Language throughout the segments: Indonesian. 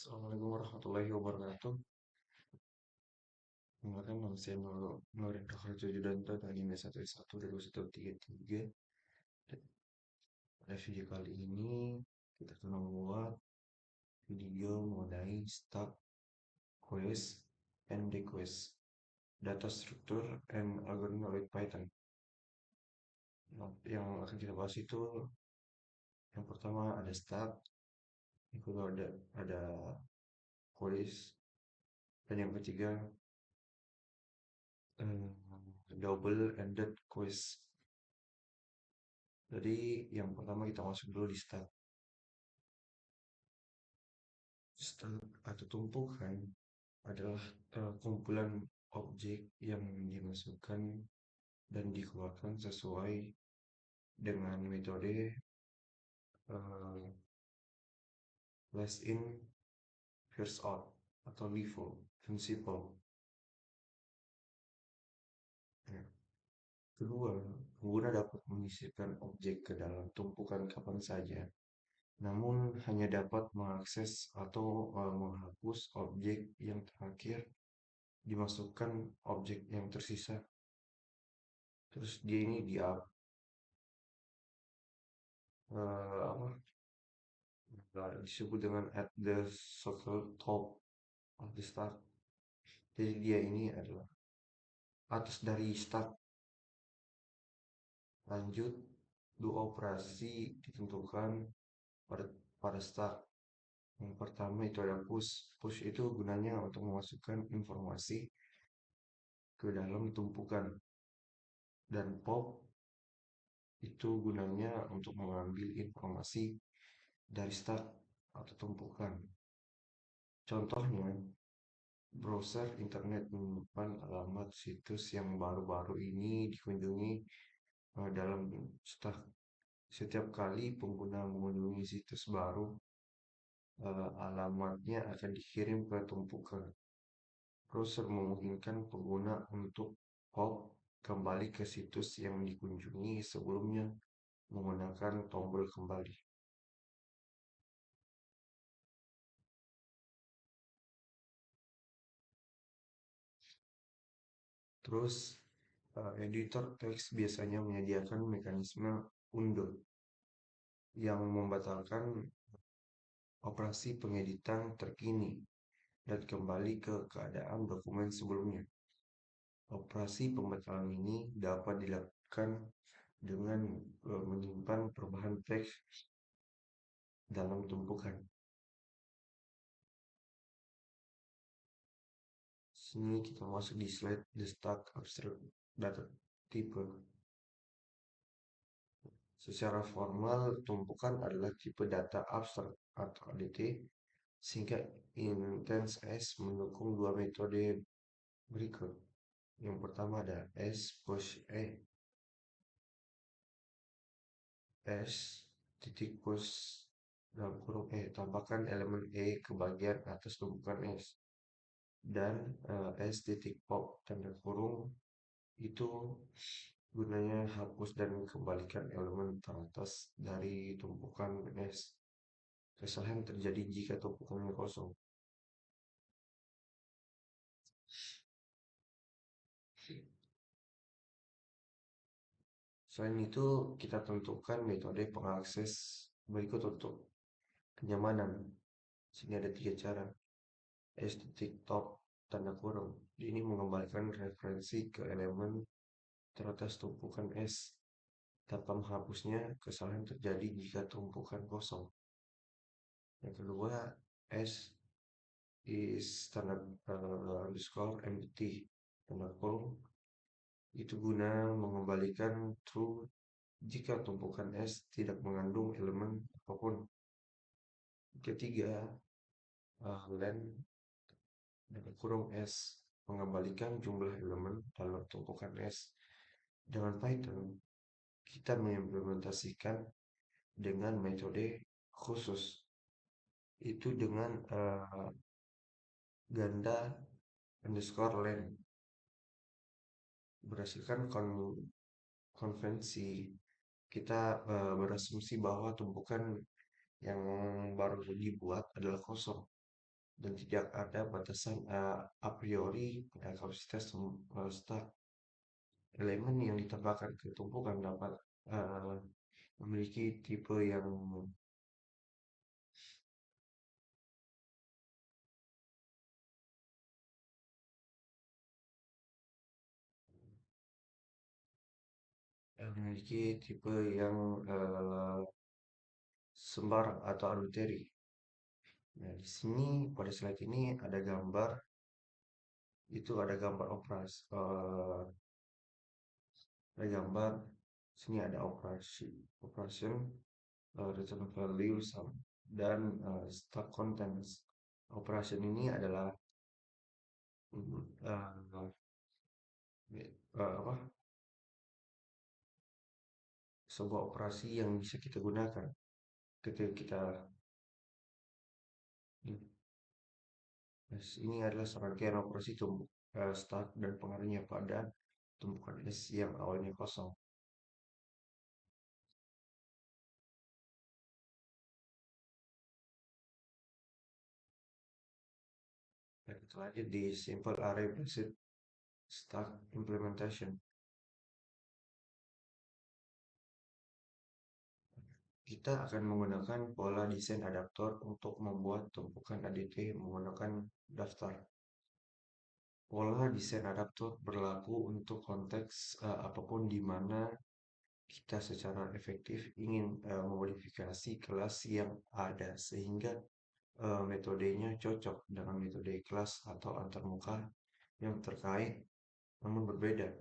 Assalamualaikum warahmatullahi wabarakatuh. Menggunakan nama saya Nurin Raharjo Judanto dari NIM 1S1 2023. Pada video kali ini kita akan membuat video mengenai stack quest and request, data structure and algorithm with Python. Nah, yang akan kita bahas itu yang pertama ada stack, yang kedua ada quest, dan yang ketiga double-ended quest. Jadi yang pertama kita masuk dulu di stack. Stack atau tumpukan adalah kumpulan objek yang dimasukkan dan dikeluarkan sesuai dengan metode eh, last in first out atau LIFO principle. Ya. Kedua, pengguna dapat menyisipkan objek ke dalam tumpukan kapan saja, namun hanya dapat mengakses atau menghapus objek yang terakhir dimasukkan objek yang tersisa. Terus dia ini apa disebut dengan at the circle top of the stack. Jadi dia ini adalah atas dari stack. Lanjut, dua operasi ditentukan pada pada stack. Yang pertama itu ada push. Push itu gunanya untuk memasukkan informasi ke dalam tumpukan. Dan pop itu gunanya untuk mengambil informasi dari stack atau tumpukan. Contohnya, browser internet menyimpan alamat situs yang baru-baru ini dikunjungi dalam stack. Setiap kali pengguna mengunjungi situs baru, alamatnya akan dikirim ke tumpukan. Browser memungkinkan pengguna untuk hop kembali ke situs yang dikunjungi sebelumnya menggunakan tombol kembali. Terus, editor teks biasanya menyediakan mekanisme undo yang membatalkan operasi pengeditan terkini dan kembali ke keadaan dokumen sebelumnya. Operasi pembatalan ini dapat dilakukan dengan menyimpan perubahan teks dalam tumpukan. Sini kita masuk di slide the stack abstract data type. Secara formal, tumpukan adalah tipe data abstrak atau ADT, sehingga Intense S mendukung dua metode berikut. Yang pertama ada S push S titik push dalam kurung tambahkan elemen ke bagian atas tumpukan S, dan S titik pop tanda kurung itu gunanya hapus dan kembalikan elemen teratas dari tumpukan S. Kesalahan terjadi jika tumpukannya kosong. Selain itu, kita tentukan metode pengakses berikut untuk kenyamanan. Sini ada tiga cara. S titik top tanda kurung. Ini mengembalikan referensi ke elemen teratas tumpukan S. Tanpa menghapusnya, kesalahan terjadi jika tumpukan kosong. Yang kedua, S is tanda underscore empty tanda kurung. Itu guna mengembalikan true jika tumpukan S tidak mengandung elemen apapun. Ketiga, len tanda kurung S mengembalikan jumlah elemen dalam tumpukan S. Dengan Python, kita mengimplementasikan dengan metode khusus, itu dengan ganda underscore len. Berdasarkan konvensi, kita berasumsi bahwa tumpukan yang baru dibuat adalah kosong. dan tidak ada batasan a priori pada kapasitas stak. Elemen yang ditambahkan ke tumpukan dapat eh, memiliki tipe yang memiliki tipe yang sembarang atau adulteri. Nah, di sini pada slide ini ada gambar, itu ada gambar ada gambar, sini ada operation, return value dan stock contents. Operation ini adalah uh, apa sebuah operasi yang bisa kita gunakan ketika kita ini adalah serangkaian operasi start dan pengaruhnya pada tumpukan es yang awalnya kosong. Dan kita lanjut di simple array based start implementation. Kita akan menggunakan pola desain adaptor untuk membuat tumpukan ADT menggunakan daftar. Pola desain adaptor berlaku untuk konteks apapun di mana kita secara efektif ingin memodifikasi kelas yang ada sehingga metodenya cocok dengan metode kelas atau antarmuka yang terkait namun berbeda.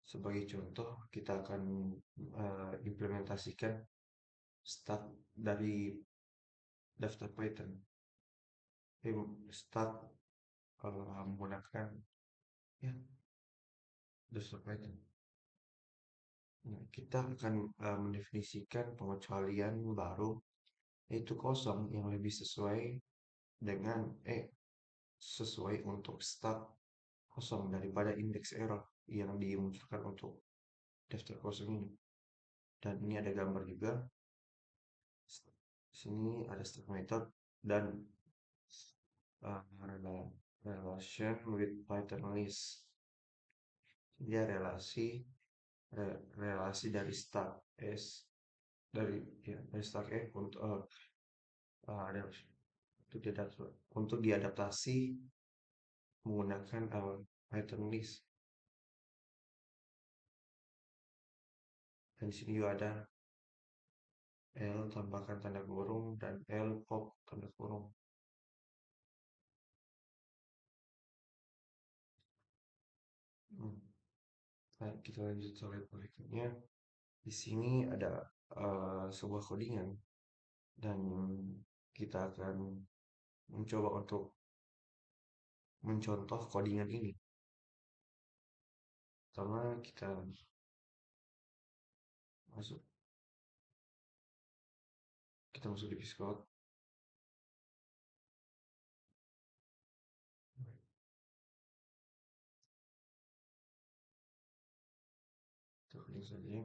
Sebagai contoh, kita akan implementasikan start dari daftar Python. Start menggunakan ya daftar Python. Nah, kita akan mendefinisikan pengecualian baru yaitu kosong yang lebih dengan sesuai untuk start kosong daripada indeks error yang dimunculkan untuk daftar kosong ini. Dan ini ada gambar juga. Sini ada start method dan uh, relation with Python list. Dia relasi dari start s dari start f untuk ada untuk diadaptasi menggunakan Python list. Dan di sini juga ada L tambahkan tanda kurung dan L pop tanda kurung. Hmm. Nah, kita lanjut slide berikutnya. Di sini ada sebuah codingan dan kita akan mencoba untuk mencontoh codingan ini. Pertama masuk kita masuk di Discord. Kita klik saja.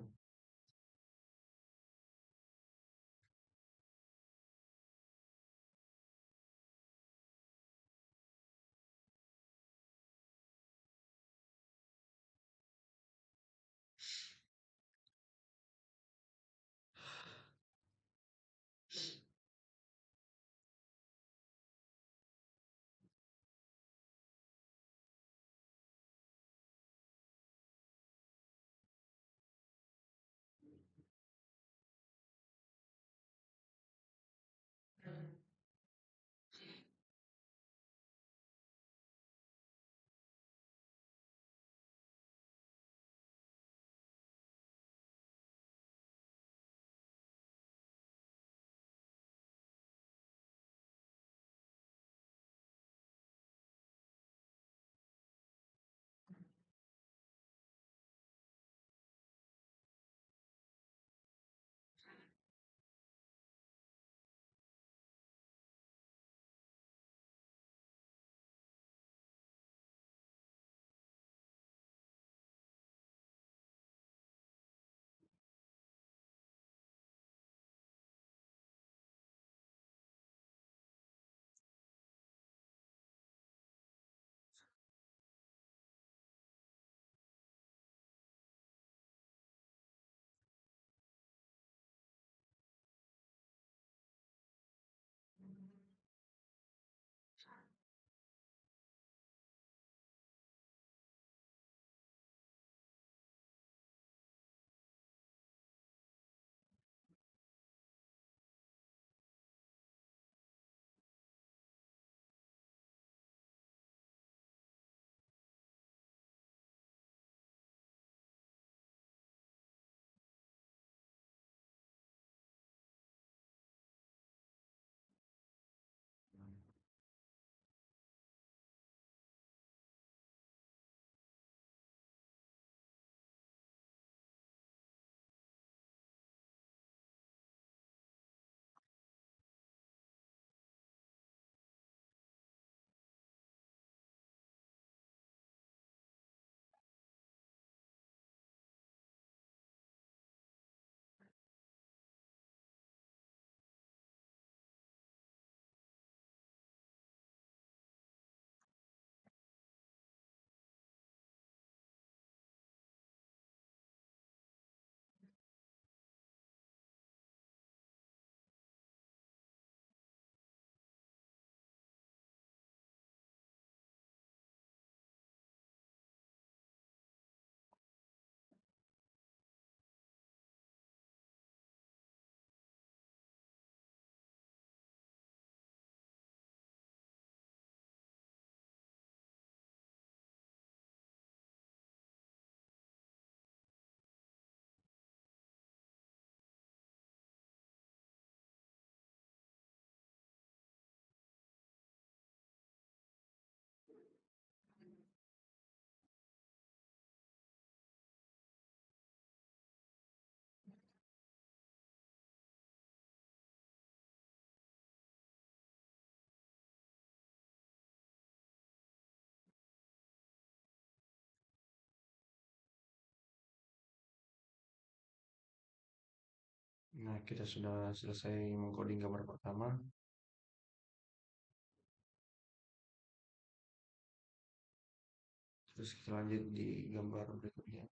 Nah, kita sudah selesai mengcoding gambar pertama. Terus kita lanjut di gambar berikutnya.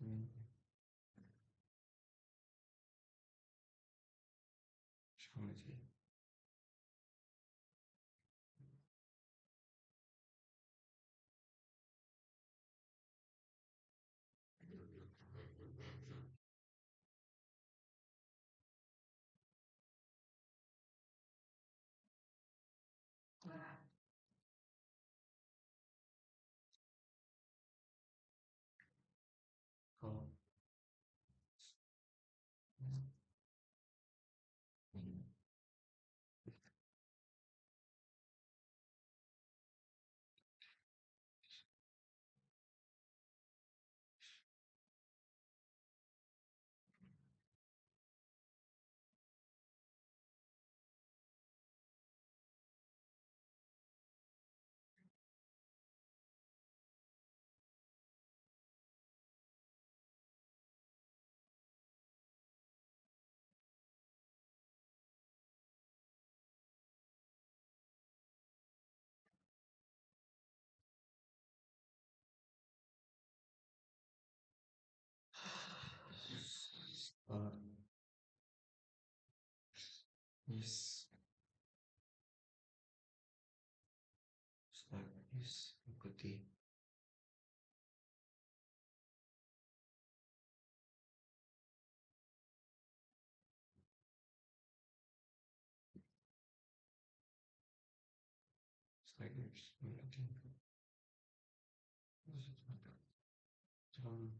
Hmm, sama aja. Oh, start is start is ikuti. Start is ikuti. Jam,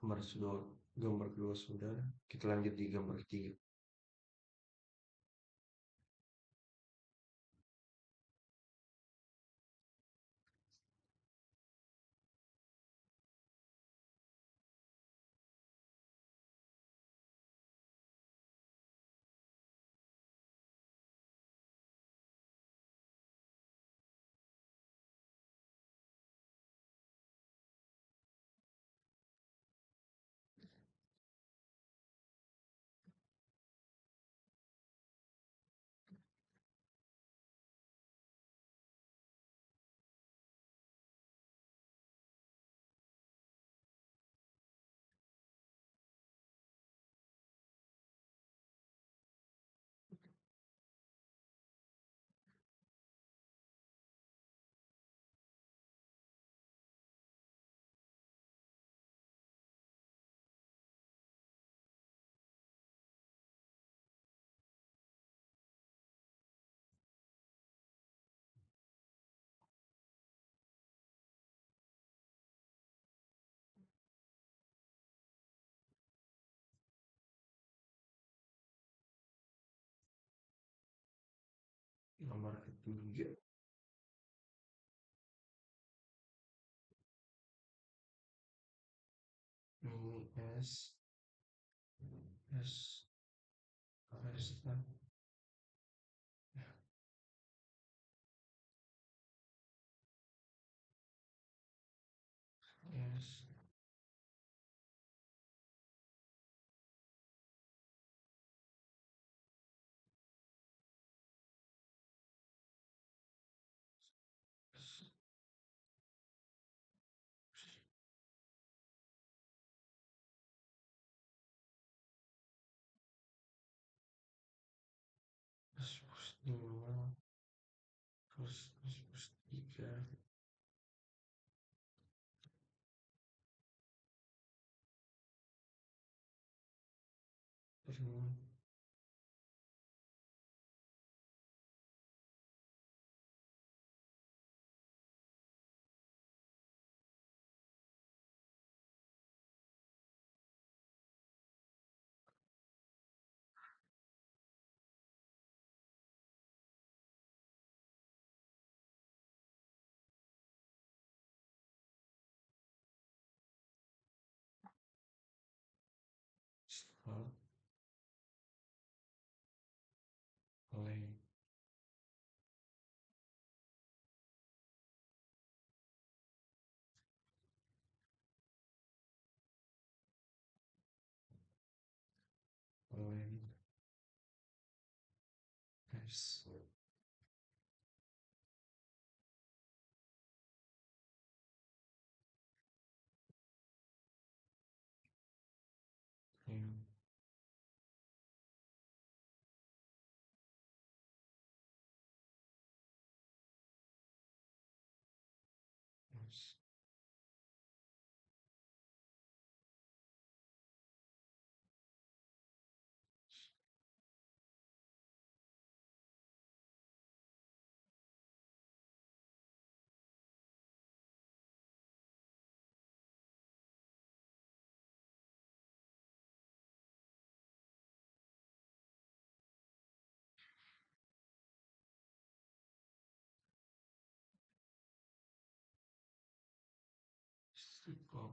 gambar kedua sudah, kita lanjut di gambar ketiga. Gambar ketiga, ini S Resta, S S 5 plus 3 plus setelah mulai mulai S yang S stop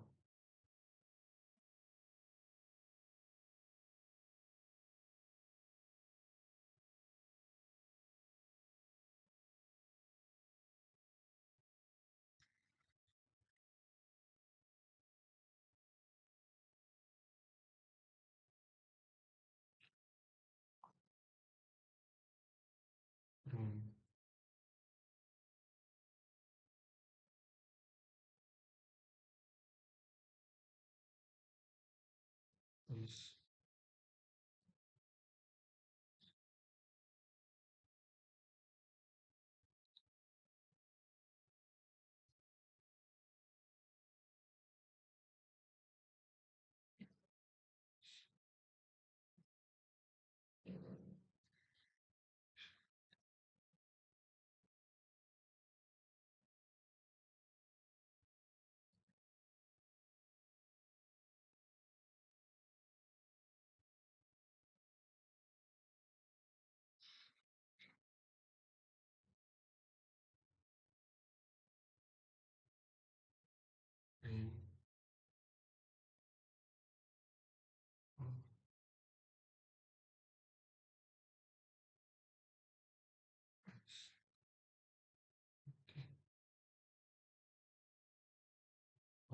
S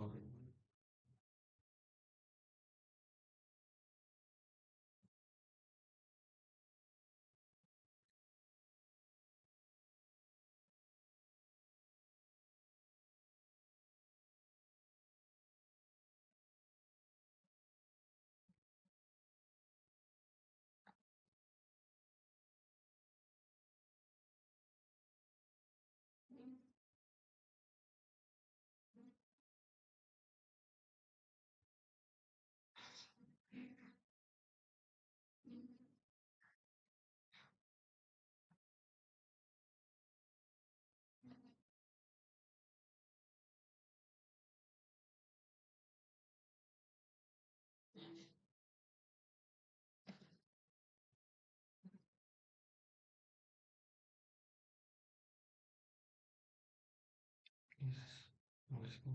Oke. Yes. Yes.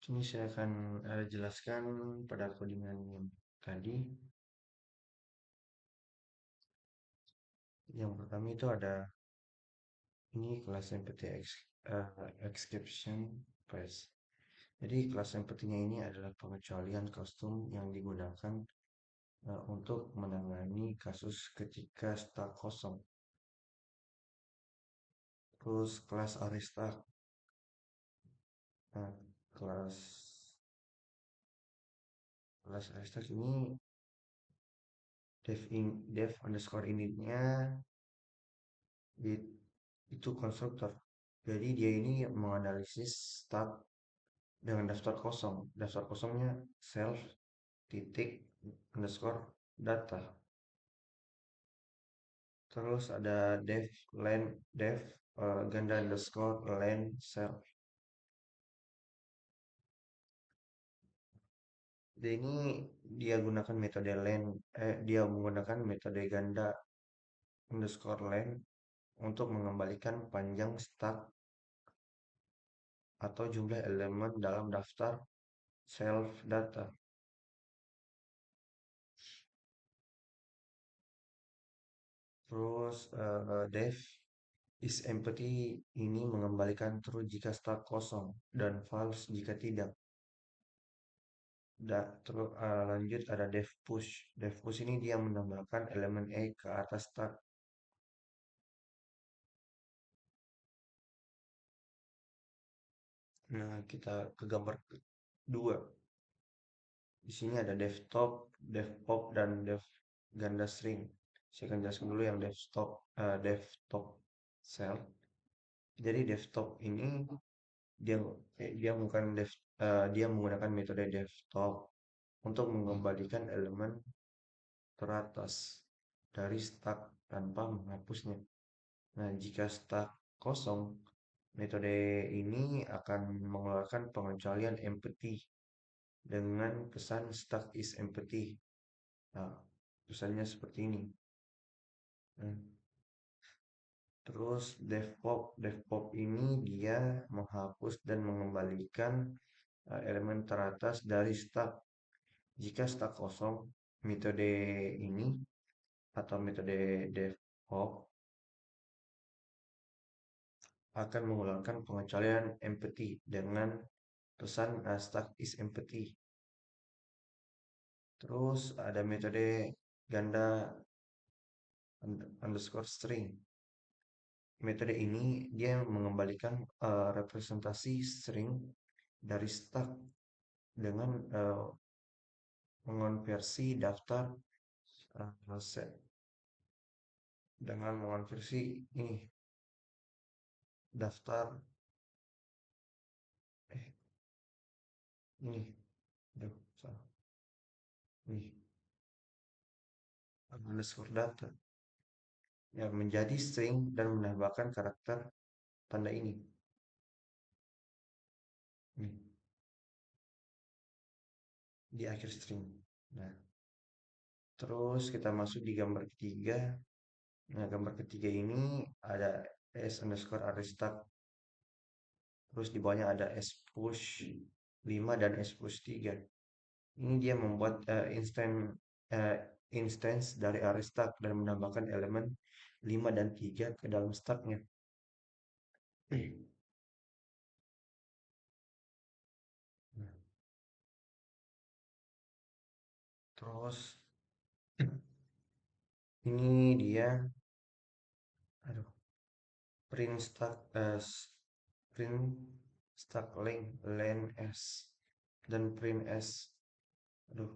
Ini saya akan jelaskan pada codingan yang tadi. Yang pertama itu ada ini kelas empathy exception phase. Jadi kelas empathy-nya ini adalah pengecualian kostum yang digunakan untuk menangani kasus ketika stak kosong. Terus kelas arista, nah, kelas kelas arista ini dev underscore initnya itu konstruktor. Jadi dia ini menganalisis stat dengan daftar kosong. Daftar kosongnya self titik underscore data. Terus ada dev ganda underscore len self. Dia ini dia gunakan metode dia menggunakan metode ganda underscore len untuk mengembalikan panjang stack atau jumlah elemen dalam daftar self data. Terus dev is empty ini mengembalikan true jika stack kosong dan false jika tidak. Terus lanjut ada dev push. Dev push ini dia menambahkan elemen E ke atas stack. Nah, kita ke gambar kedua. Di sini ada dev top, dev pop, dan dev ganda string. Saya akan jelaskan dulu yang desktop cell. Jadi desktop ini dia dia bukan dia menggunakan metode desktop untuk mengembalikan elemen teratas dari stack tanpa menghapusnya. Nah, jika stack kosong, metode ini akan mengeluarkan pengecualian empty dengan pesan stack is empty. Nah, pesannya seperti ini. Nah, terus devpop ini dia menghapus dan mengembalikan elemen teratas dari stack. Jika stack kosong, metode ini atau metode devpop akan mengeluarkan pengecualian empty dengan pesan stack is empty. Terus ada metode ganda underscore string. Metode ini dia mengembalikan representasi string dari stack dengan mengonversi daftar set dengan mengonversi ini daftar ini aduh salah ini underscore data yang menjadi string dan menambahkan karakter tanda ini. Nih, di akhir string. Nah, terus kita masuk di gambar ketiga. Nah, gambar ketiga ini ada s underscore arrestat. Terus di bawahnya ada s push 5 dan s push 3. Ini dia membuat uh, instance dari arrestat dan menambahkan elemen 5 dan 3 ke dalam stacknya. Nah, terus ini dia aduh print stack print stack length len s dan print s aduh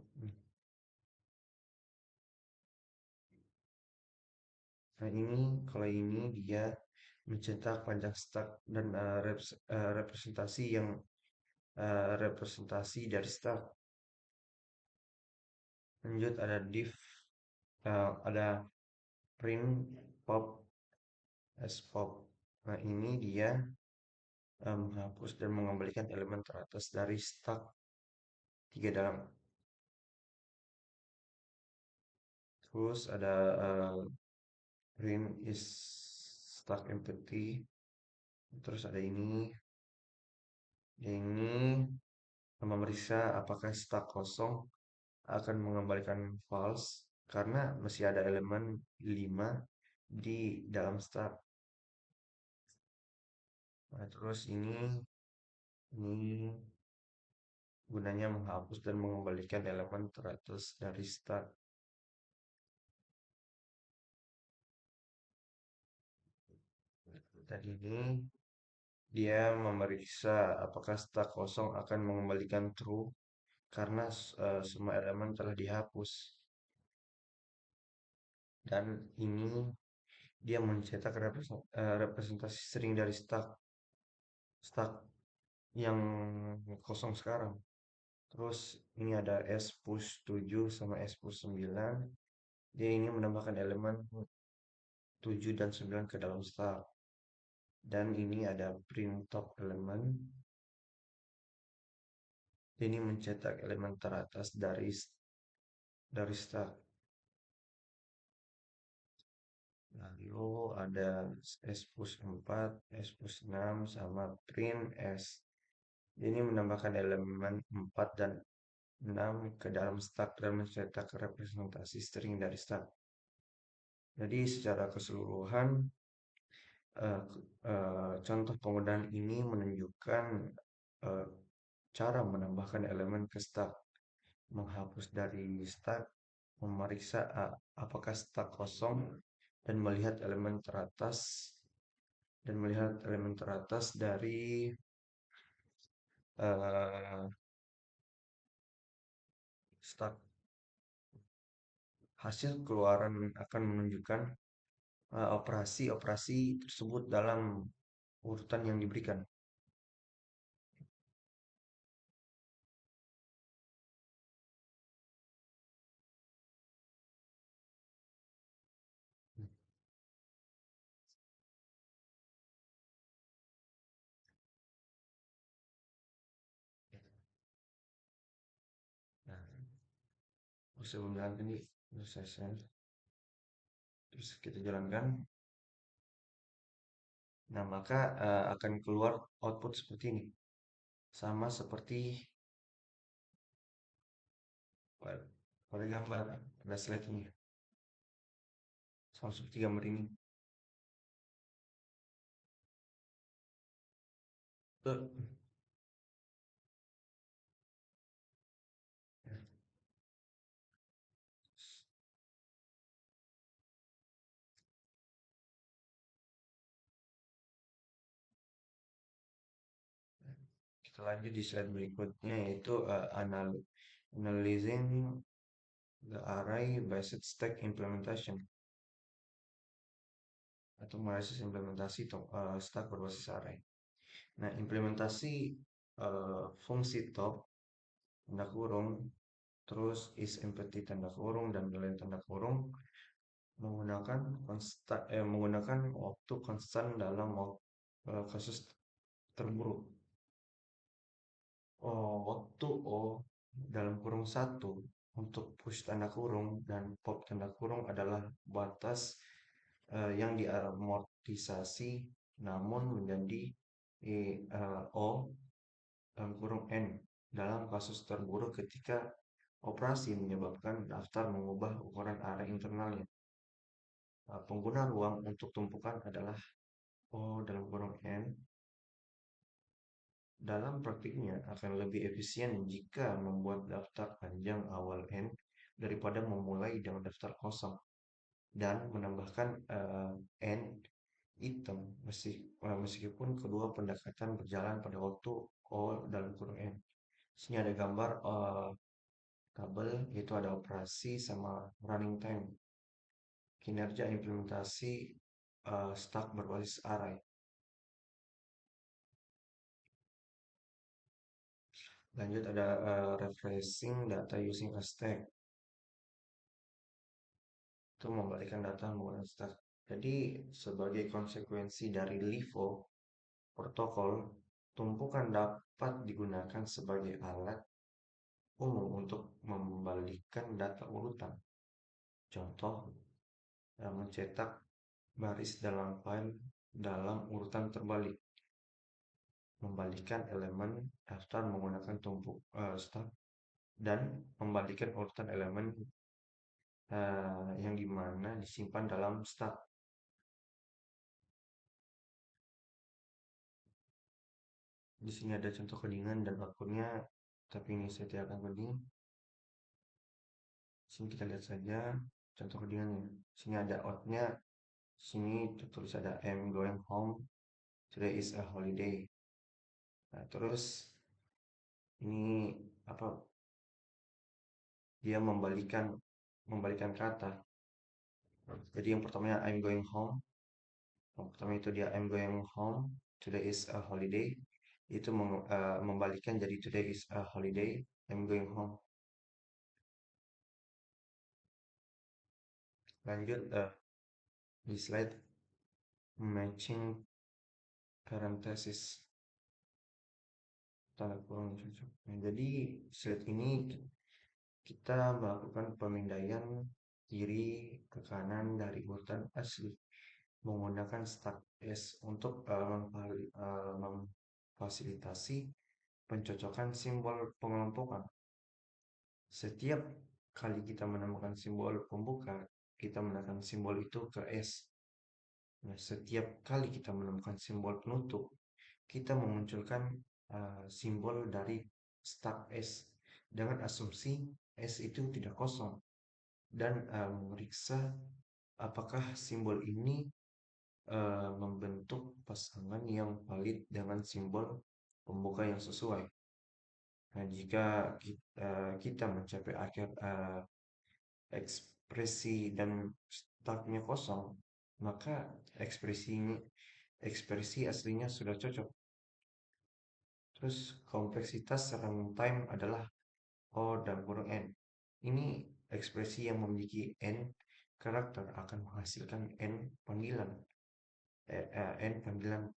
nah ini kalau ini dia mencetak panjang stack dan representasi yang representasi dari stack. Lanjut ada div ada print pop s pop. Nah ini dia menghapus dan mengembalikan elemen teratas dari stack 3 dalam. Terus ada print is stack empty. Terus ada ini memeriksa apakah stack kosong akan mengembalikan false karena masih ada elemen 5 di dalam stack. Nah, terus ini gunanya menghapus dan mengembalikan elemen teratas dari stack. Dan ini dia memeriksa apakah stack kosong akan mengembalikan true karena semua elemen telah dihapus. Dan ini dia mencetak representasi string dari stack yang kosong sekarang. Terus ini ada S push 7 sama S push 9. Dia ini menambahkan elemen 7 dan 9 ke dalam stack. Dan ini ada print top elemen. Ini mencetak elemen teratas dari stack. Lalu ada S push 4, S push 6 sama print S. Ini menambahkan elemen 4 dan 6 ke dalam stack dan mencetak representasi string dari stack. Jadi secara keseluruhan eh, contoh penggunaan ini menunjukkan eh, cara menambahkan elemen ke stack, menghapus dari stack, memeriksa apakah stack kosong dan melihat elemen teratas dari stack hasil keluaran akan menunjukkan operasi-operasi tersebut dalam urutan yang diberikan. Nah, sebelum jalankan ini, saya share, terus kita jalankan. Nah, maka akan keluar output seperti ini. Sama seperti pada gambar, pada slide ini. Sama seperti gambar ini. Tuh, kita lanjut di slide berikutnya yaitu analyzing the array based stack implementation atau analisis implementasi stack berbasis array. Nah, implementasi fungsi top tanda kurung terus is empty tanda kurung dan lain tanda kurung menggunakan waktu konstan dalam kasus terburuk. Waktu O dalam kurung satu untuk push tanda kurung dan pop tanda kurung adalah batas yang diamortisasi namun menjadi O dalam kurung N dalam kasus terburuk ketika operasi menyebabkan daftar mengubah ukuran array internalnya. Pengguna ruang untuk tumpukan adalah O dalam kurung N. Dalam praktiknya akan lebih efisien jika membuat daftar panjang awal N daripada memulai dengan daftar kosong dan menambahkan N item meskipun kedua pendekatan berjalan pada waktu O dalam kurung N. Sini ada gambar tabel yaitu ada operasi sama running time. Kinerja implementasi stack berbasis array. Lanjut ada refreshing data using a stack. Itu membalikan data menggunakan stack. Jadi sebagai konsekuensi dari LIFO protokol, tumpukan dapat digunakan sebagai alat umum untuk membalikan data urutan. Contoh, mencetak baris dalam file dalam urutan terbalik, membalikan elemen daftar menggunakan tumpuk stack, dan membalikan urutan elemen yang dimana disimpan dalam stack. Di sini ada contoh codingan dan akunnya, tapi ini saya tidak akan coding. Sini kita lihat saja contoh codingannya. Sini ada outnya. Sini tertulis ada I'm going home. Today is a holiday. Nah, terus ini apa? Dia membalikan kata. Jadi yang pertamanya I'm going home. Yang pertama itu dia I'm going home. Today is a holiday. Itu membalikan jadi today is a holiday. I'm going home. Lanjut di slide matching parenthesis tanda kurung cocok. Nah, jadi slide ini kita melakukan pemindaian kiri ke kanan dari urutan asli menggunakan stack S untuk memfasilitasi pencocokan simbol pengelompokan. Setiap kali kita menemukan simbol pembuka, kita menekan simbol itu ke S. Nah, setiap kali kita menemukan simbol penutup, kita memunculkan simbol dari stack S dengan asumsi S itu tidak kosong dan memeriksa apakah simbol ini membentuk pasangan yang valid dengan simbol pembuka yang sesuai. Nah, jika kita mencapai akhir dan startnya kosong, maka ekspresi aslinya sudah cocok. Terus kompleksitas runtime adalah O dan kurung N. Ini ekspresi yang memiliki N karakter akan menghasilkan N panggilan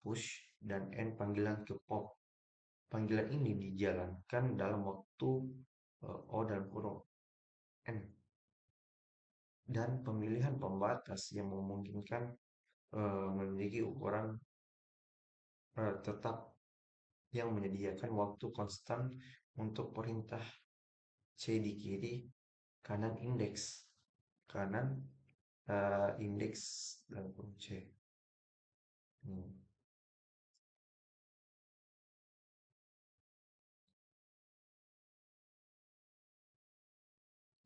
push dan N panggilan ke pop. Panggilan ini dijalankan dalam waktu O dan kurung N, dan pemilihan pembatas yang memungkinkan memiliki ukuran tetap yang menyediakan waktu konstan untuk perintah C di kiri, kanan indeks, kanan indeks dan kurung C. Hmm.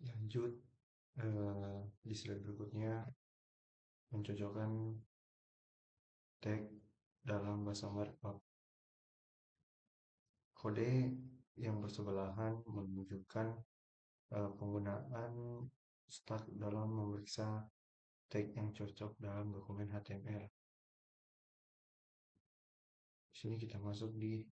Lanjut, di slide berikutnya mencocokkan tag dalam bahasa markup. Kode yang bersebelahan menunjukkan penggunaan stack dalam memeriksa tag yang cocok dalam dokumen HTML. Di sini kita masuk di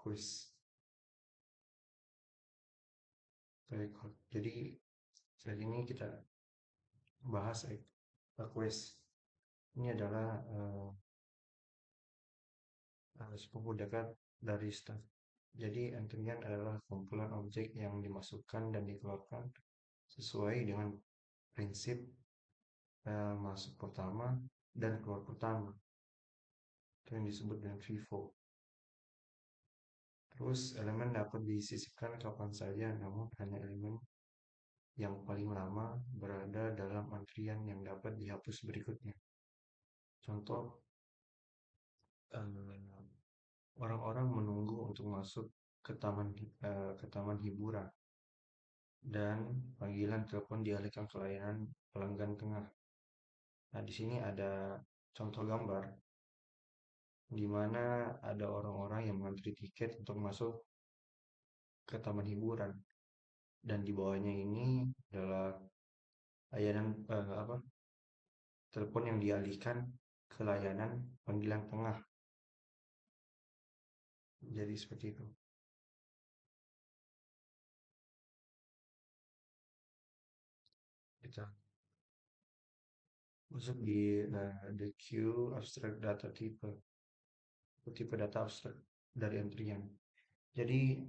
quiz record. Jadi slide ini kita bahas quiz. Ini adalah sepupu dekat dari stack. Jadi antrian adalah kumpulan objek yang dimasukkan dan dikeluarkan sesuai dengan prinsip masuk pertama dan keluar pertama. Itu yang disebut dengan FIFO. Terus elemen dapat disisipkan kapan saja, namun hanya elemen yang paling lama berada dalam antrian yang dapat dihapus berikutnya. Contoh, orang-orang menunggu untuk masuk ke taman hiburan, dan panggilan telepon dialihkan ke layanan pelanggan tengah. Nah, di sini ada contoh gambar di mana ada orang-orang yang mengantri tiket untuk masuk ke taman hiburan, dan di bawahnya ini adalah layanan telepon yang dialihkan ke layanan panggilan tengah. Jadi seperti itu. Kita masuk di the queue abstract data tipe data abstrak dari antrian. Jadi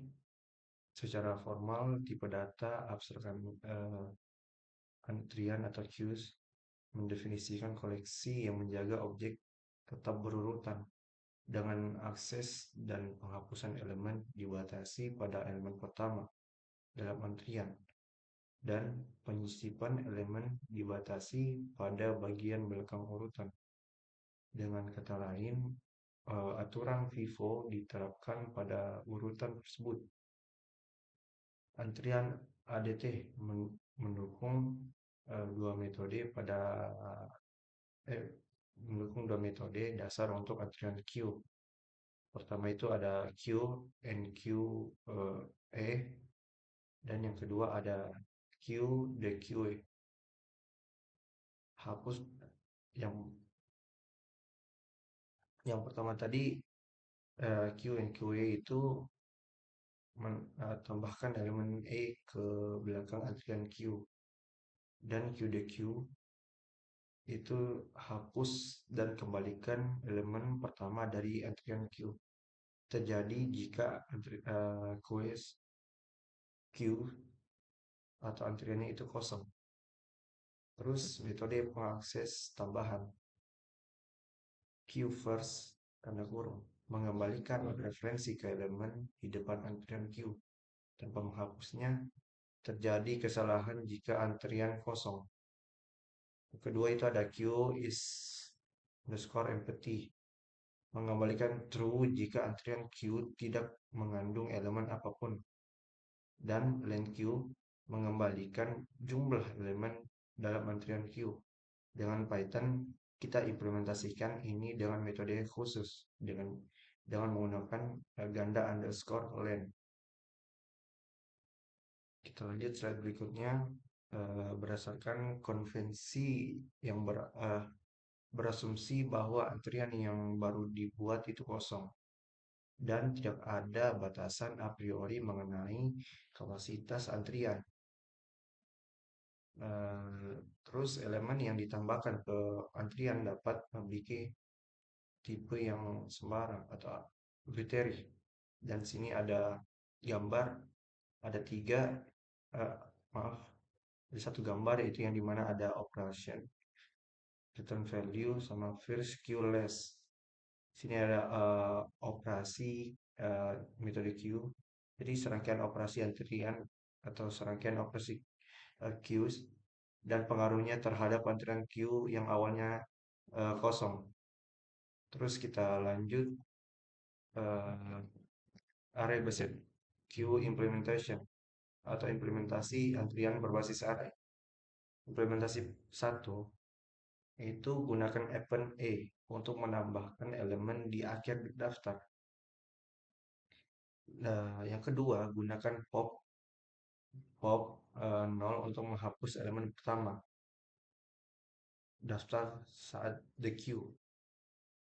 secara formal tipe data abstrak antrian atau queues mendefinisikan koleksi yang menjaga objek tetap berurutan dengan akses dan penghapusan elemen dibatasi pada elemen pertama dalam antrian, dan penyisipan elemen dibatasi pada bagian belakang urutan. Dengan kata lain, aturan FIFO diterapkan pada urutan tersebut. Antrian ADT mendukung dua metode mendukung dua metode dasar untuk antrian queue. Pertama itu ada queue NQE, dan yang kedua ada QDQE. Hapus yang pertama tadi, QNQE itu tambahkan elemen E ke belakang antrian Q, dan QDQ itu hapus dan kembalikan elemen pertama dari antrian Q. Terjadi jika queue Q atau antriannya itu kosong. Terus metode pengakses tambahan Q first tanda kurung mengembalikan referensi ke elemen di depan antrian Q, tanpa menghapusnya. Terjadi kesalahan jika antrian kosong. Kedua itu ada Q is underscore empty, mengembalikan true jika antrian Q tidak mengandung elemen apapun, dan len Q mengembalikan jumlah elemen dalam antrian Q dengan Python kita implementasikan ini dengan metode khusus dengan menggunakan ganda underscore len. Kita lanjut slide berikutnya. Berdasarkan konvensi yang berasumsi bahwa antrian yang baru dibuat itu kosong dan tidak ada batasan a priori mengenai kapasitas antrian. Terus elemen yang ditambahkan ke antrian dapat memiliki tipe yang sembarang atau arbitrary. Dan sini ada gambar, ada tiga, eh, maaf, ada satu gambar yaitu yang dimana ada operation, return value, sama first queue less. Sini ada operasi metode queue. Jadi serangkaian operasi antrian atau serangkaian operasi queues dan pengaruhnya terhadap antrian queue yang awalnya kosong. Terus kita lanjut uh, array based queue implementation atau implementasi antrian berbasis array. Implementasi satu itu gunakan event A untuk menambahkan elemen di akhir daftar. Nah, yang kedua gunakan pop pop 0 untuk menghapus elemen pertama daftar saat the queue.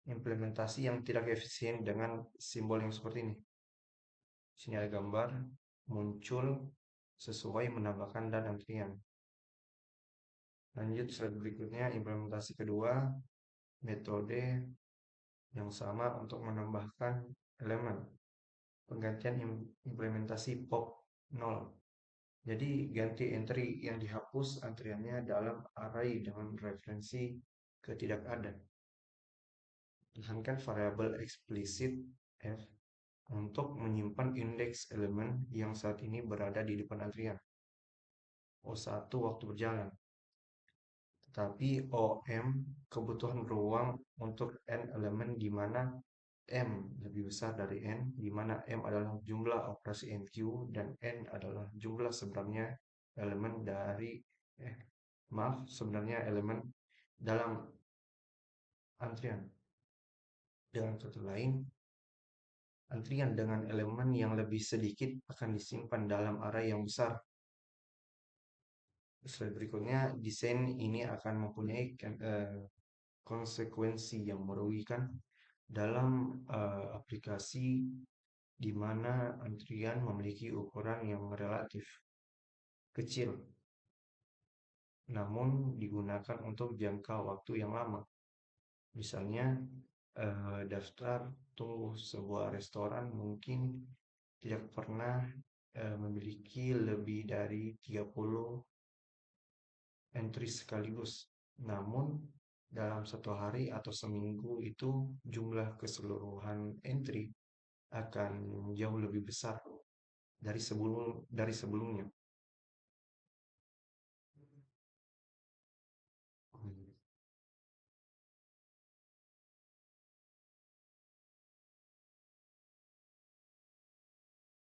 Implementasi yang tidak efisien dengan simbol yang seperti ini. Sini ada gambar muncul sesuai menambahkan dan antrian. Lanjut slide berikutnya, implementasi kedua, metode yang sama untuk menambahkan elemen. Penggantian implementasi pop 0. Jadi ganti entry yang dihapus antriannya dalam array dengan referensi ke tidak ada. Tuliskan variabel eksplisit f untuk menyimpan indeks elemen yang saat ini berada di depan antrian. O1 waktu berjalan. Tetapi OM kebutuhan ruang untuk n elemen di mana M lebih besar dari N, di mana M adalah jumlah operasi NQ dan N adalah jumlah sebenarnya elemen dari sebenarnya elemen dalam antrian. Dengan kata lain, antrian dengan elemen yang lebih sedikit akan disimpan dalam array yang besar. Slide berikutnya, desain ini akan mempunyai konsekuensi yang merugikan dalam aplikasi di mana antrian memiliki ukuran yang relatif kecil, namun digunakan untuk jangka waktu yang lama. Misalnya, daftar tunggu sebuah restoran mungkin tidak pernah memiliki lebih dari 30 entry sekaligus. Namun, dalam satu hari atau seminggu itu jumlah keseluruhan entry akan jauh lebih besar dari sebelumnya.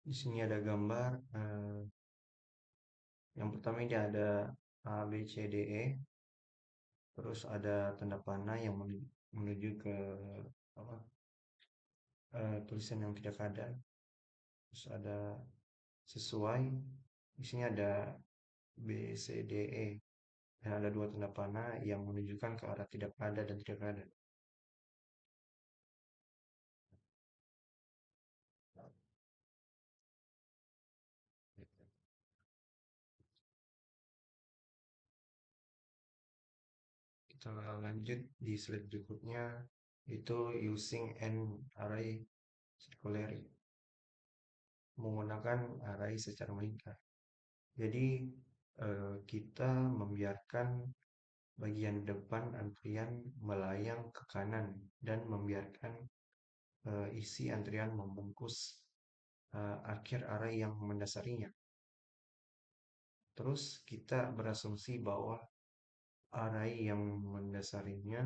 Di sini ada gambar. Yang pertama ini ada A, B, C, D, E. Terus ada tanda panah yang menuju ke apa, tulisan yang tidak ada. Terus ada sesuai. Di sini ada B, C, D, E. Dan ada dua tanda panah yang menunjukkan ke arah tidak ada dan tidak ada. Kita lanjut di slide berikutnya, itu using an array circularly, menggunakan array secara melingkar. Jadi kita membiarkan bagian depan antrian melayang ke kanan dan membiarkan isi antrian membungkus akhir array yang mendasarinya. Terus kita berasumsi bahwa array yang mendasarinya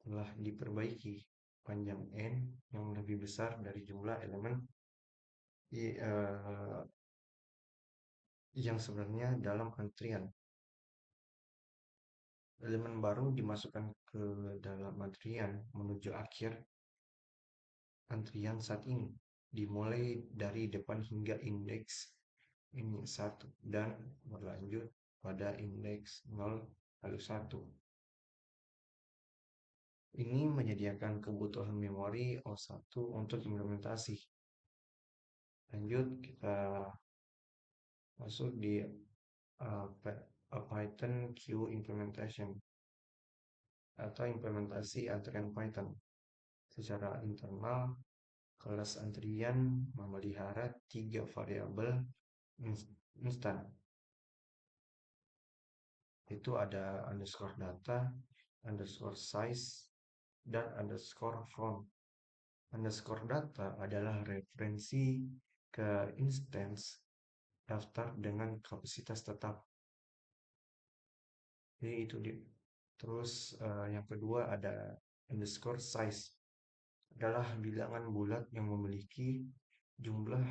telah diperbaiki panjang n yang lebih besar dari jumlah elemen yang sebenarnya dalam antrian. Elemen baru dimasukkan ke dalam antrian menuju akhir antrian saat ini, dimulai dari depan hingga indeks ini 1 dan berlanjut pada indeks 0 lalu 1. Ini menyediakan kebutuhan memori O1 untuk implementasi. Lanjut, kita masuk di Python queue implementation atau implementasi antrian Python. Secara internal, kelas antrian memelihara 3 variabel instan. Itu ada underscore data, underscore size, dan underscore font. Underscore data adalah referensi ke instance daftar dengan kapasitas tetap. Jadi itu dia. Terus yang kedua ada underscore size, adalah bilangan bulat yang memiliki jumlah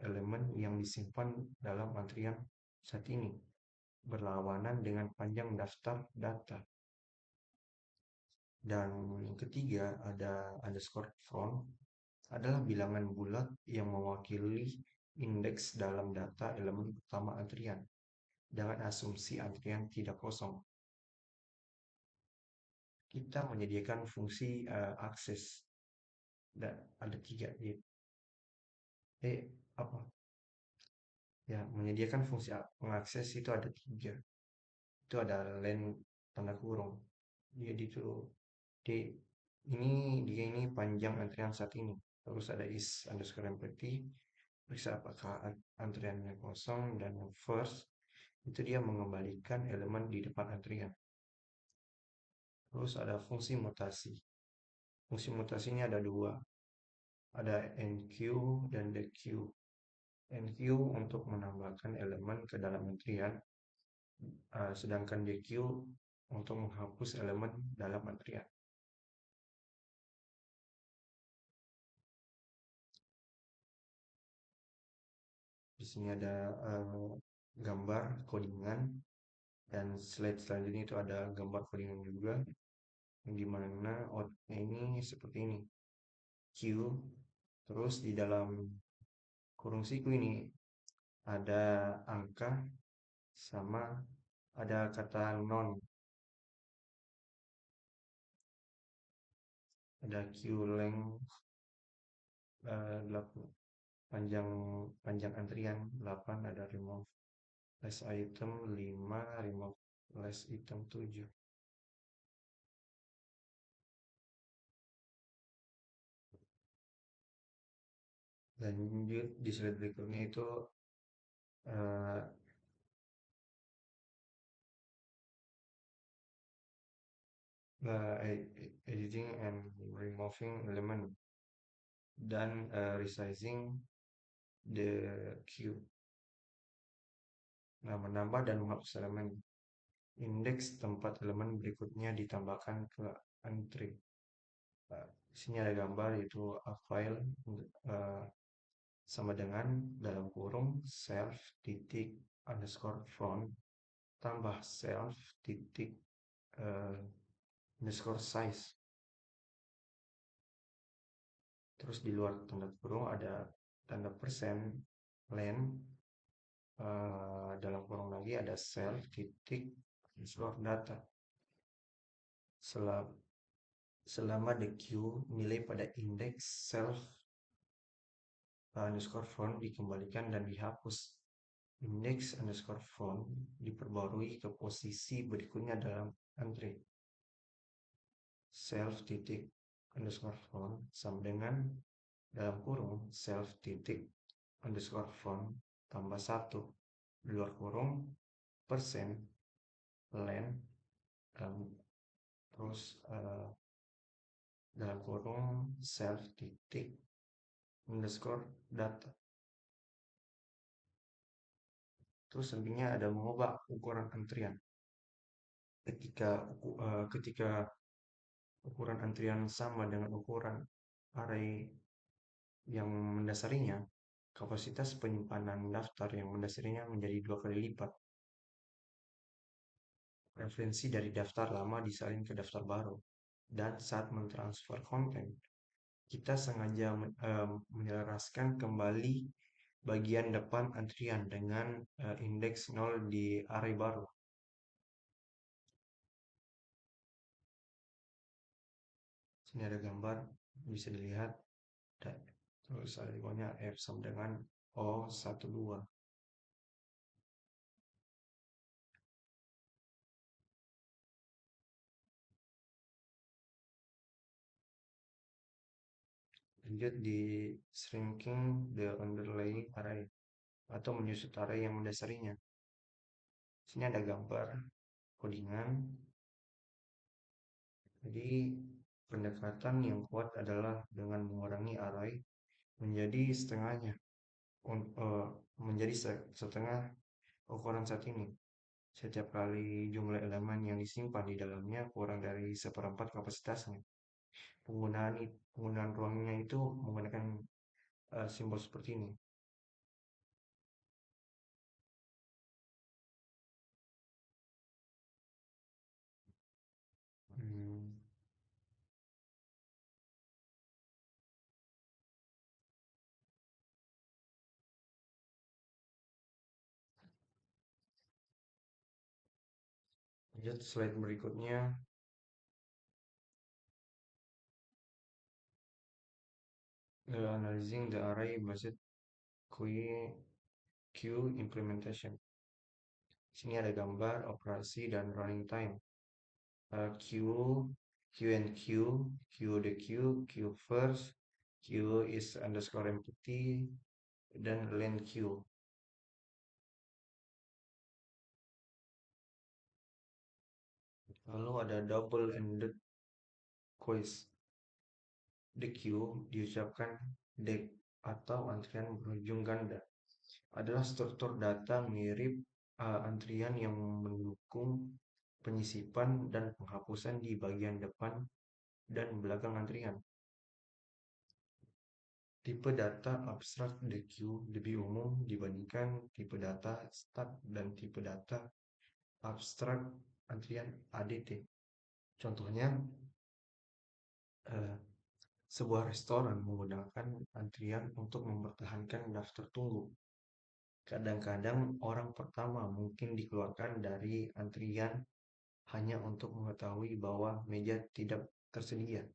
elemen yang disimpan dalam antrian saat ini, berlawanan dengan panjang daftar data. Dan yang ketiga ada underscore front, adalah bilangan bulat yang mewakili indeks dalam data elemen utama antrian dengan asumsi antrian tidak kosong. Kita menyediakan fungsi akses dan ada 3 apa ya, menyediakan fungsi pengakses itu ada 3. Itu ada len tanda kurung. Jadi itu di dia ini panjang antrian saat ini. Terus ada is underscore empty, periksa apakah antriannya kosong, dan yang first itu dia mengembalikan elemen di depan antrian. Terus ada fungsi mutasi. Fungsi mutasinya ada 2. Ada enq dan deq. Enq untuk menambahkan elemen ke dalam antrian, sedangkan deq untuk menghapus elemen dalam antrian. Di sini ada gambar codingan, dan slide selanjutnya itu ada gambar codingan juga, yang dimana outputnya ini seperti ini, Q. Terus di dalam kurung siku ini ada angka sama ada kata non, ada Q length panjang panjang antrian 8, ada remove less item 5, remove less item 7. Lanjut di slide berikutnya itu editing and removing element dan resizing the queue. Nah, menambah dan menghapus elemen. Indeks tempat elemen berikutnya ditambahkan ke entry. Di sini ada gambar, yaitu a file sama dengan dalam kurung self titik underscore front tambah self titik underscore size. Terus di luar tanda kurung ada tanda persen len, dalam kurung lagi ada self titik underscore data. Selama the queue nilai pada indeks self underscore font dikembalikan dan dihapus, indeks underscore font diperbarui ke posisi berikutnya dalam entry. Self titik underscore font sama dengan dalam kurung self titik underscore font tambah 1 di luar kurung persen len, terus dalam kurung self titik underscore data. Terus selanjutnya ada mengubah ukuran antrian. Ketika ukuran antrian sama dengan ukuran array yang mendasarinya, kapasitas penyimpanan daftar yang mendasarinya menjadi 2 kali lipat. referensi dari daftar lama disalin ke daftar baru. Dan saat mentransfer konten, kita sengaja menyelaraskan kembali bagian depan antrian dengan indeks 0 di array baru. Sini ada gambar, bisa dilihat. Dan terus ada ikonnya F sama dengan O12. Lanjut di shrinking the underlying array atau menyusut array yang mendasarinya. Sini ada gambar codingan. Jadi pendekatan yang kuat adalah dengan mengurangi array menjadi setengahnya, menjadi setengah ukuran saat ini. Setiap kali jumlah elemen yang disimpan di dalamnya kurang dari seperempat kapasitasnya. Penggunaan ruangnya itu menggunakan simbol seperti ini. Hmm, Lanjut slide berikutnya, analyzing the array based queue implementation. Sini ada gambar operasi dan running time. Q, Q and Q, Q the Q, Q first, Q is underscore empty, dan len Q. Lalu ada double-ended quiz. The queue diucapkan DEQ atau antrian berujung ganda. Adalah struktur data mirip antrian yang mendukung penyisipan dan penghapusan di bagian depan dan belakang antrian. Tipe data abstrak DQ lebih umum dibandingkan tipe data stat dan tipe data abstrak antrian ADT. Contohnya, eh, sebuah restoran menggunakan antrian untuk mempertahankan daftar tunggu. Kadang-kadang orang pertama mungkin dikeluarkan dari antrian hanya untuk mengetahui bahwa meja tidak tersedia.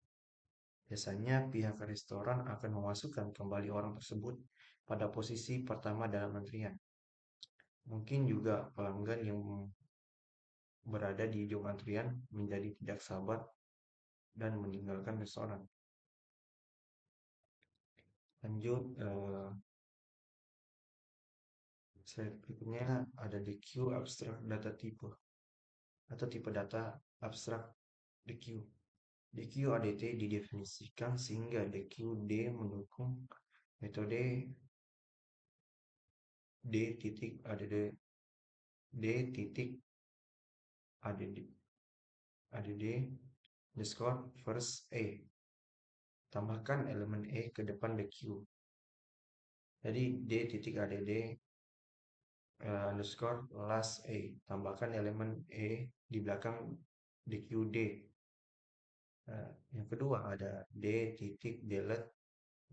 Biasanya pihak restoran akan memasukkan kembali orang tersebut pada posisi pertama dalam antrian. Mungkin juga pelanggan yang berada di ujung antrian menjadi tidak sabar dan meninggalkan restoran. Lanjut, slide berikutnya ada DQ abstract data type atau tipe data abstrak DQ. DQ ADT didefinisikan sehingga DQD mendukung metode D titik ADD D titik ADD underscore first E. Tambahkan elemen E ke depan DQ. Jadi D titik ADD underscore last E. Tambahkan elemen E di belakang DQD. Yang kedua ada D titik delete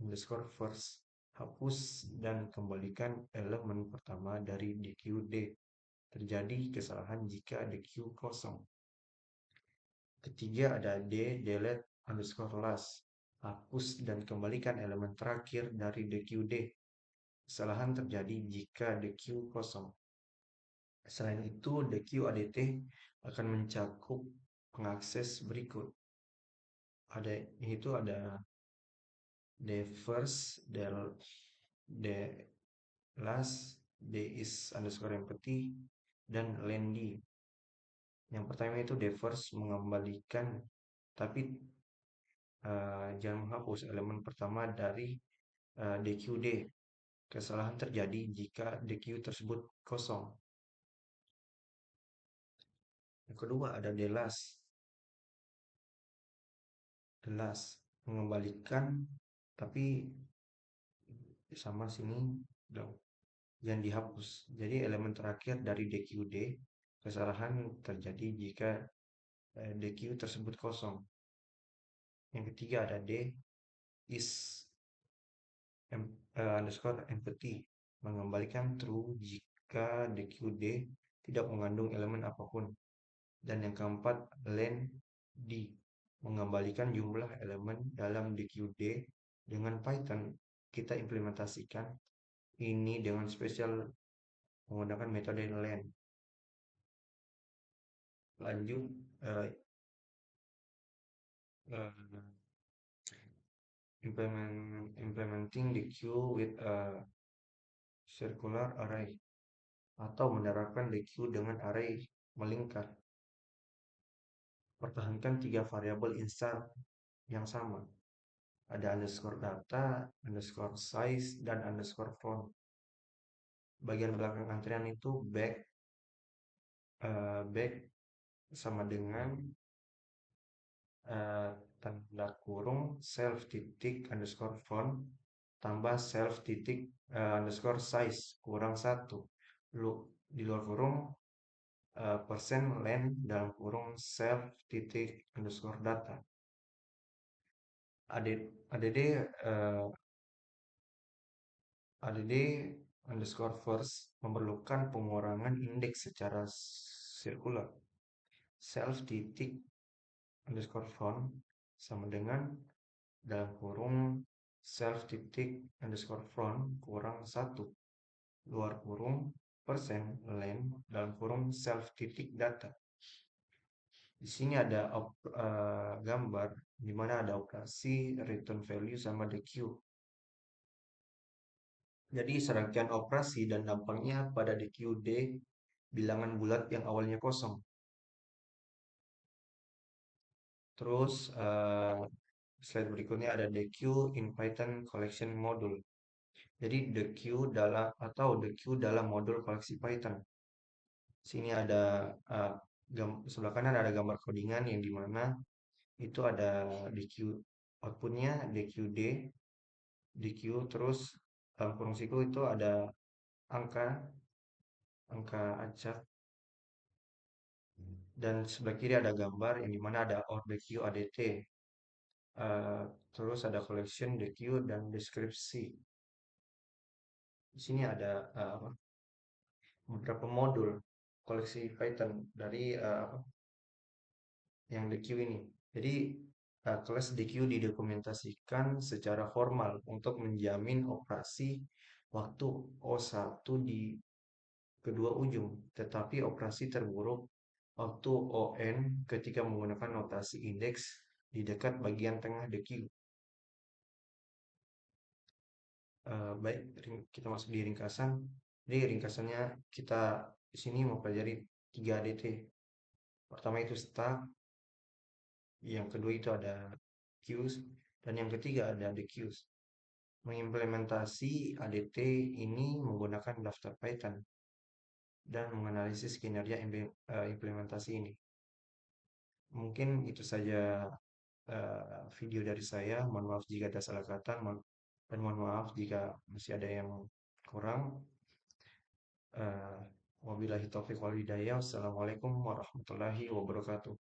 underscore first. Hapus dan kembalikan elemen pertama dari DQD. Terjadi kesalahan jika DQ kosong. Ketiga ada D delete underscore last. Hapus dan kembalikan elemen terakhir dari DQD. Kesalahan terjadi jika DQ kosong. Selain itu, DQ ADT akan mencakup pengakses berikut. Ada D first, D last, D is underscore empty, dan lendy. Yang pertama itu D first mengembalikan, tapi jangan menghapus elemen pertama dari DQD. Kesalahan terjadi jika DQ tersebut kosong. Yang kedua ada D last. Mengembalikan, tapi sama sini yang dihapus. Jadi elemen terakhir dari DQD, Kesalahan terjadi jika DQ tersebut kosong. Yang ketiga ada D, is underscore empty, mengembalikan true jika DQD tidak mengandung elemen apapun. Dan yang keempat, len D, mengembalikan jumlah elemen dalam DQD. Dengan Python, kita implementasikan ini dengan spesial menggunakan metode len. Lanjut, implementing the queue with a circular array, atau menerapkan the queue dengan array melingkar. Pertahankan 3 variabel instar yang sama. Ada underscore data, underscore size, dan underscore font. Bagian belakang antrian itu back sama dengan tanda kurung self titik underscore font tambah self titik underscore size kurang 1. Di luar kurung persen len dalam kurung self titik underscore data. add underscore first memerlukan pengurangan indeks secara sirkular. Self titik underscore font sama dengan dalam kurung self titik underscore font kurang 1 luar kurung persen len dalam kurung self titik data. Di sini ada gambar di mana ada operasi return value sama DQ. Jadi serangkaian operasi dan dampaknya pada DQD bilangan bulat yang awalnya kosong. Terus slide berikutnya ada DQ in Python collection module. Jadi DQ dalam modul koleksi Python. Sini ada sebelah kanan ada gambar codingan yang dimana itu ada DQ outputnya DQD, DQ, terus dalam kurung siku itu ada angka acak, dan sebelah kiri ada gambar yang dimana ada or DQ ADT, terus ada collection DQ dan deskripsi. Di sini ada beberapa modul koleksi Python dari yang DQ ini. Jadi kelas DQ didokumentasikan secara formal untuk menjamin operasi waktu O1 di kedua ujung, tetapi operasi terburuk waktu ON ketika menggunakan notasi indeks di dekat bagian tengah DQ. Baik, kita masuk di ringkasan. Jadi ringkasannya kita di sini mau pelajari 3 ADT. Pertama itu stack, yang kedua itu ada queues, dan yang ketiga ada dequeues. Mengimplementasi ADT ini menggunakan daftar Python dan menganalisis kinerja implementasi ini. Mungkin itu saja video dari saya. Mohon maaf jika ada salah kata, dan mohon maaf jika masih ada yang kurang. Wabillahi taufiq wal hidayah. Wassalamualaikum warahmatullahi wabarakatuh.